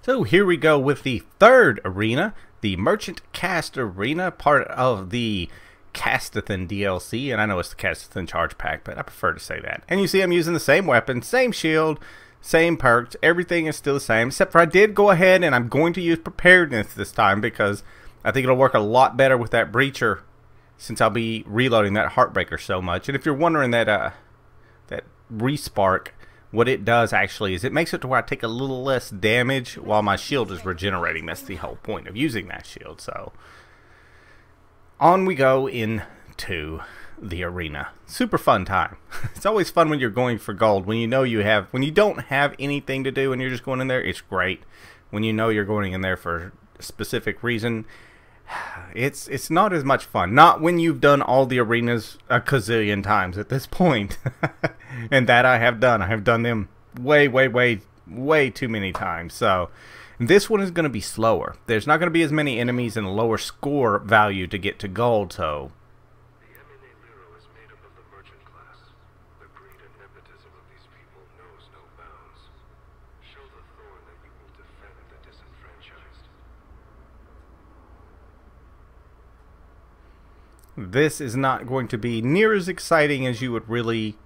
So here we go with the third arena, the Merchant Caste arena, part of the Castithan DLC, and I know it's the Castithan Charge Pack, but I prefer to say that. And you see I'm using the same weapon, same shield, same perks, everything is still the same, except for I did go ahead and I'm going to use Preparedness this time because I think it'll work a lot better with that Breacher since I'll be reloading that Heartbreaker so much. And if you're wondering that Respark, what it does actually is it makes it to where I take a little less damage while my shield is regenerating. That's the whole point of using that shield. So on we go into the arena. Super fun time. It's always fun when you're going for gold. When you know when you don't have anything to do and you're just going in there, it's great. When you know you're going in there for a specific reason, it's not as much fun. Not when you've done all the arenas a gazillion times at this point. And that I have done. I have done them way too many times. So this one is going to be slower. There's not going to be as many enemies and a lower score value to get to gold. So the Emine Liro is made up of the merchant class. The greed and nepotism of these people knows no bounds. Show the thorn that you will defend the disenfranchised. this is not going to be near as exciting as you would really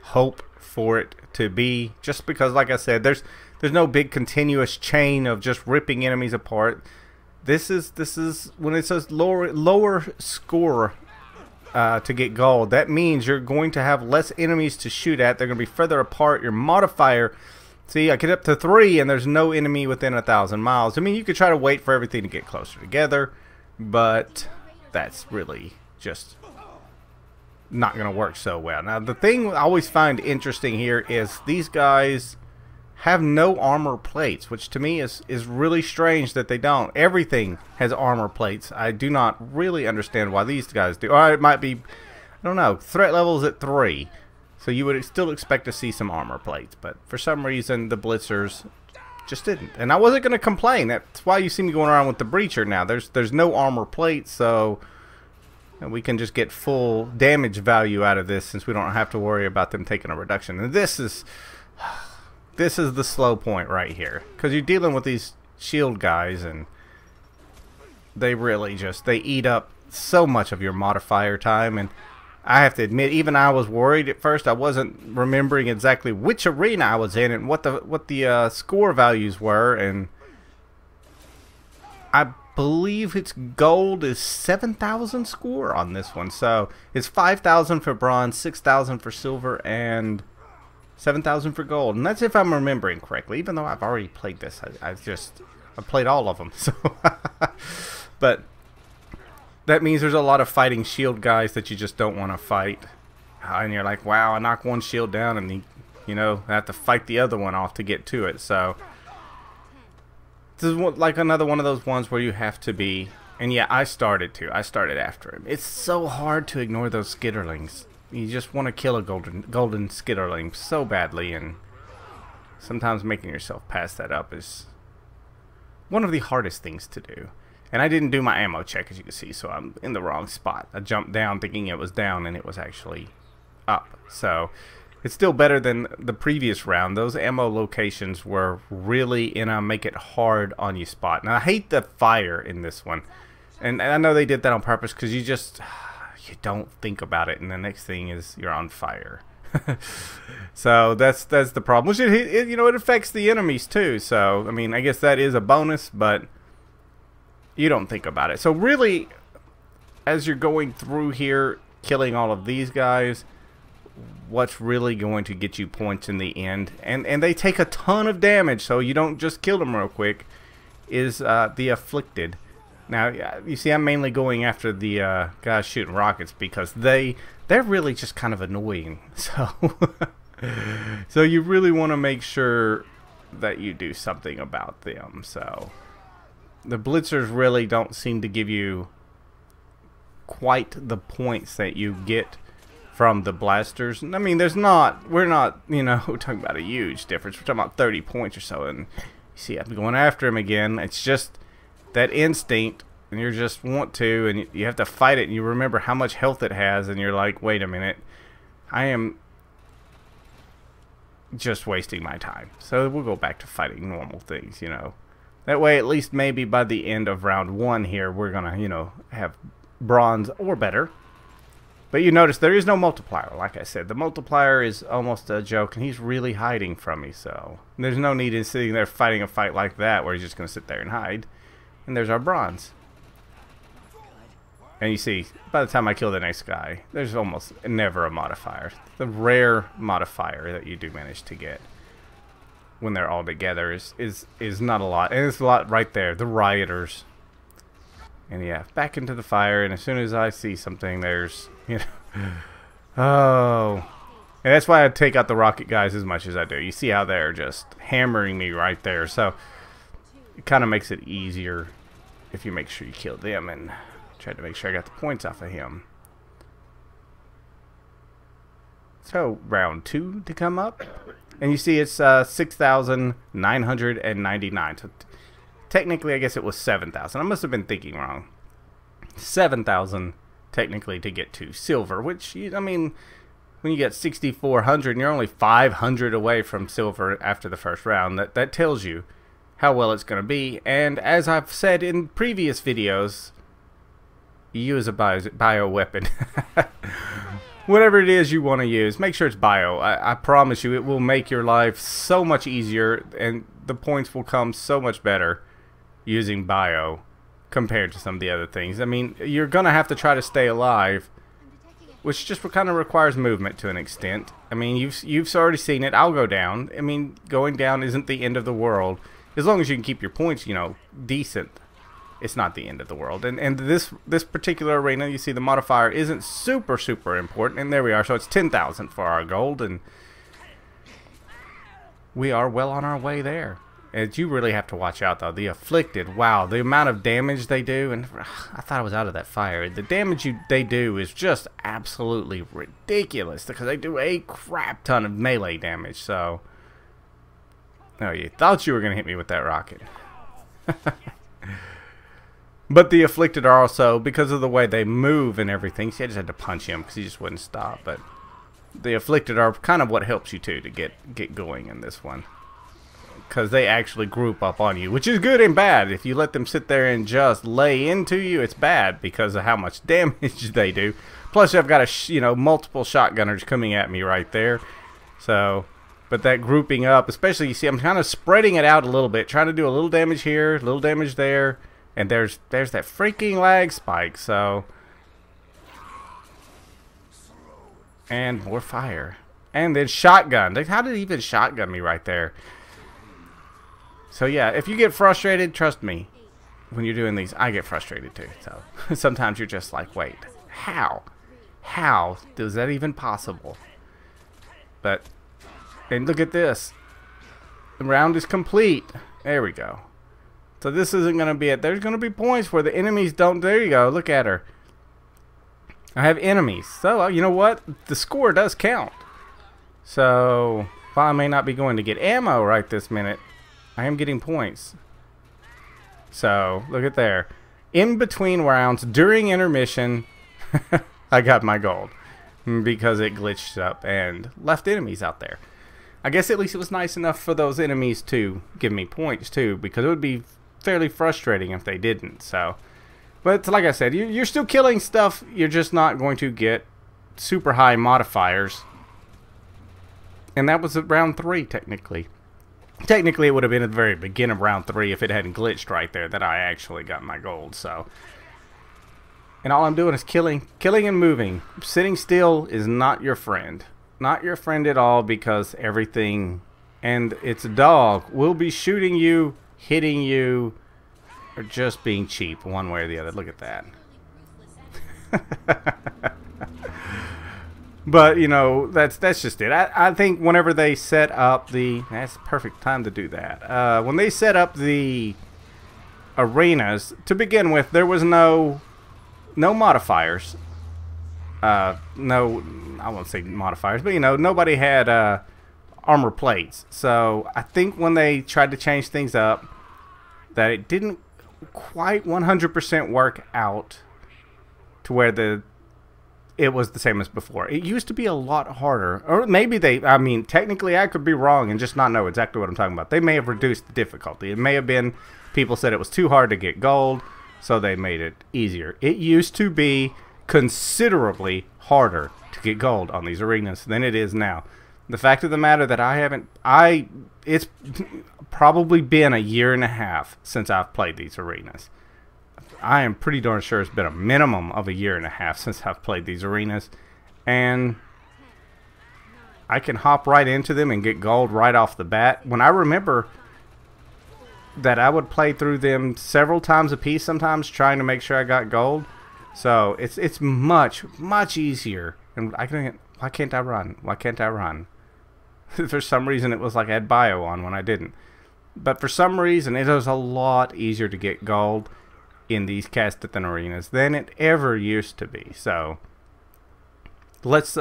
hope for it to be, just because, like I said, there's no big continuous chain of just ripping enemies apart. This is when it says lower score to get gold, that means you're going to have less enemies to shoot at. They're going to be further apart. Your modifier, see, I get up to 3 and there's no enemy within 1,000 miles. I mean, you could try to wait for everything to get closer together, but that's really just not going to work so well. Now, the thing I always find interesting here is these guys have no armor plates, which to me is really strange that they don't. Everything has armor plates. I do not really understand why these guys do. Or it might be, I don't know, threat level is at 3, so you would still expect to see some armor plates, but for some reason the Blitzers just didn't. And I wasn't going to complain. That's why you see me going around with the Breacher now. There's no armor plates, so we can just get full damage value out of this since we don't have to worry about them taking a reduction. And this is the slow point right here, because you're dealing with these shield guys and they really they eat up so much of your modifier time. And I have to admit, even I was worried at first. I wasn't remembering exactly which arena I was in and what the score values were, and I believe its gold is 7,000 score on this one. So it's 5,000 for bronze, 6,000 for silver, and 7,000 for gold. And that's if I'm remembering correctly, even though I've already played this. I've played all of them. So but that means there's a lot of fighting shield guys that you just don't want to fight. And you're like, wow, I knock one shield down and I have to fight the other one off to get to it. So this is like another one of those ones where you have to be, and yeah, I started after him. It's so hard to ignore those skitterlings. You just want to kill a golden skitterling so badly, and sometimes making yourself pass that up is one of the hardest things to do. And I didn't do my ammo check, as you can see, so I'm in the wrong spot. I jumped down thinking it was down, and it was actually up. So it's still better than the previous round. Those ammo locations were really in a make it hard on you spot. Now, I hate the fire in this one. And I know they did that on purpose because you don't think about it, and the next thing is you're on fire. So that's the problem. Which it affects the enemies too. So I mean, I guess that is a bonus, but you don't think about it. So really, as you're going through here, killing all of these guys, what's really going to get you points in the end, and they take a ton of damage, so you don't just kill them real quick, is the Afflicted. Now, you see, I'm mainly going after the guys shooting rockets because they're really just kind of annoying. So, so you really want to make sure that you do something about them. So, the Blitzers really don't seem to give you quite the points that you get from the blasters. I mean, we're not, talking about a huge difference. We're talking about 30 points or so, and you see, I'm going after him again. It's just that instinct, and you just want to, and you have to fight it, and you remember how much health it has, and you're like, wait a minute, I am just wasting my time. So we'll go back to fighting normal things, That way, at least maybe by the end of round 1 here, we're going to, you know, have bronze or better. But you notice there is no multiplier, like I said. The multiplier is almost a joke, and he's really hiding from me, so there's no need in sitting there fighting a fight like that where he's just going to sit there and hide. And there's our bronze. And you see, by the time I kill the next guy, there's almost never a modifier. The rare modifier that you do manage to get when they're all together is not a lot. And it's a lot right there, the rioters. And yeah, back into the fire, and as soon as I see something, there's, you know, oh. And that's why I take out the rocket guys as much as I do. You see how they're just hammering me right there. So it kind of makes it easier if you make sure you kill them and try to make sure I got the points off of him. So round 2 to come up. And you see it's 6,999. So technically, I guess it was 7,000. I must have been thinking wrong. 7,000 technically to get to silver, which, I mean, when you get 6,400 and you're only 500 away from silver after the first round, that tells you how well it's going to be. And as I've said in previous videos, you use a bio weapon. Whatever it is you want to use, make sure it's bio. I promise you it will make your life so much easier, and the points will come so much better using bio compared to some of the other things. I mean, you're going to have to try to stay alive, which just kind of requires movement to an extent. I mean, you've already seen it. I'll go down. I mean, going down isn't the end of the world. As long as you can keep your points, you know, decent, it's not the end of the world. And this particular arena, you see the modifier isn't super important, and there we are. So it's 10,000 for our gold, and we are well on our way there. And you really have to watch out, though. The afflicted, wow, the amount of damage they do, and I thought I was out of that fire. The damage they do is just absolutely ridiculous, because they do a crap ton of melee damage. So, oh, you thought you were gonna hit me with that rocket. But the afflicted are also, because of the way they move and everything, see, I just had to punch him because he just wouldn't stop. But the afflicted are kind of what helps you too to get going in this one, because they actually group up on you, which is good and bad. If you let them sit there and just lay into you, it's bad because of how much damage they do. Plus, I've got multiple shotgunners coming at me right there. So, but that grouping up, especially, you see, I'm kind of spreading it out a little bit, trying to do a little damage here, a little damage there. And there's that freaking lag spike, so. And more fire. And then shotgun. How did he even shotgun me right there? So yeah, if you get frustrated, trust me, when you're doing these, I get frustrated too. So sometimes you're just like, wait, how? How is that even possible? But, and look at this. The round is complete. There we go. So this isn't going to be it. There's going to be points where the enemies don't. There you go. Look at her. I have enemies. So, you know what? The score does count. So, while I may not be going to get ammo right this minute, I am getting points. So, look at there. In between rounds, during intermission, I got my gold. Because it glitched up and left enemies out there. I guess at least it was nice enough for those enemies to give me points too, because it would be fairly frustrating if they didn't. So, but like I said, you're still killing stuff. You're just not going to get super high modifiers. And that was at round 3, technically. Technically, it would have been at the very beginning of round 3 if it hadn't glitched right there that I actually got my gold. So, and all I'm doing is killing and moving. Sitting still is not your friend. Not your friend at all, because everything, and its dog, will be shooting you, hitting you, or just being cheap one way or the other. Look at that. But, you know, that's just it. I think whenever they set up that's the perfect time to do that. When they set up the arenas, to begin with, there was no modifiers. No, I won't say modifiers, but, you know, nobody had armor plates. So I think when they tried to change things up, that it didn't quite 100% work out to where the it was the same as before. It used to be a lot harder. Or maybe I mean, technically I could be wrong and just not know exactly what I'm talking about. They may have reduced the difficulty. It may have been people said it was too hard to get gold, so they made it easier. It used to be considerably harder to get gold on these arenas than it is now. The fact of the matter that it's probably been a year and a half since I've played these arenas. I am pretty darn sure it's been a minimum of a year and a half since I've played these arenas, and I can hop right into them and get gold right off the bat. When I remember that I would play through them several times a piece sometimes trying to make sure I got gold. So it's much easier. And why can't I run? Why can't I run? For some reason it was like I had bio on when I didn't. But for some reason it was a lot easier to get gold in these Castithan arenas than it ever used to be. So let's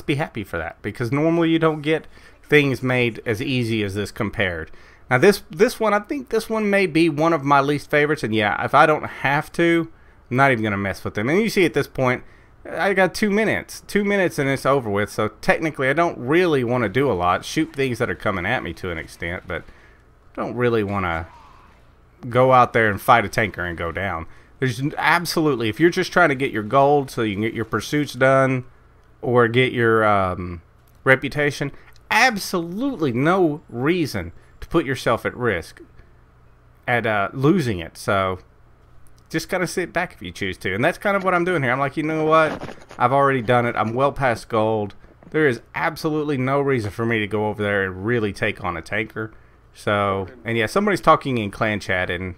be happy for that, because normally you don't get things made as easy as this compared. Now this one, I think this one may be one of my least favorites, and yeah, if I don't have to, I'm not even gonna mess with them. And you see at this point I got 2 minutes and it's over with, so technically I don't really want to do a lot. Shoot things that are coming at me to an extent, but don't really want to go out there and fight a tanker and go down. There's absolutely, if you're just trying to get your gold so you can get your pursuits done or get your reputation, absolutely no reason to put yourself at risk at losing it. So just kind of sit back if you choose to. And that's kind of what I'm doing here. I'm like, you know what? I've already done it. I'm well past gold. There is absolutely no reason for me to go over there and really take on a tanker. So, and yeah, somebody's talking in clan chat, and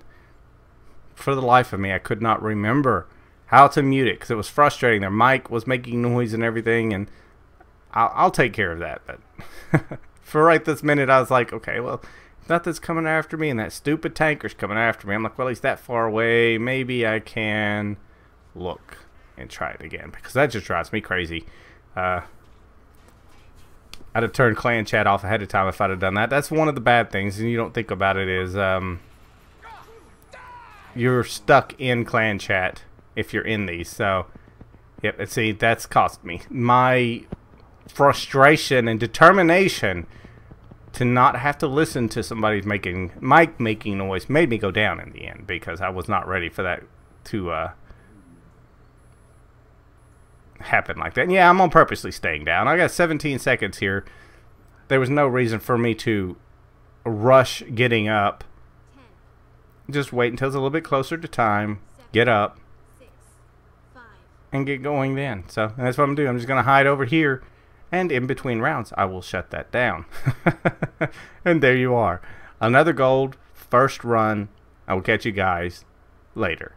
for the life of me, I could not remember how to mute it because it was frustrating. Their mic was making noise and everything, and I'll take care of that. But for right this minute, I was like, okay, well, nothing's coming after me, and that stupid tanker's coming after me. I'm like, well, he's that far away. Maybe I can look and try it again, because that just drives me crazy. I'd have turned clan chat off ahead of time if I'd have done that. That's one of the bad things, and you don't think about it, is you're stuck in clan chat if you're in these. So, yep, see, that's cost me. My frustration and determination to not have to listen to somebody's mic making noise made me go down in the end, because I was not ready for that to happen like that. And yeah, I'm on purposely staying down. I got 17 seconds here. There was no reason for me to rush getting up. Just wait until it's a little bit closer to time, get up, and get going then. So that's what I'm doing. I'm just going to hide over here, and in between rounds I will shut that down. And there you are. Another gold, first run. I will catch you guys later.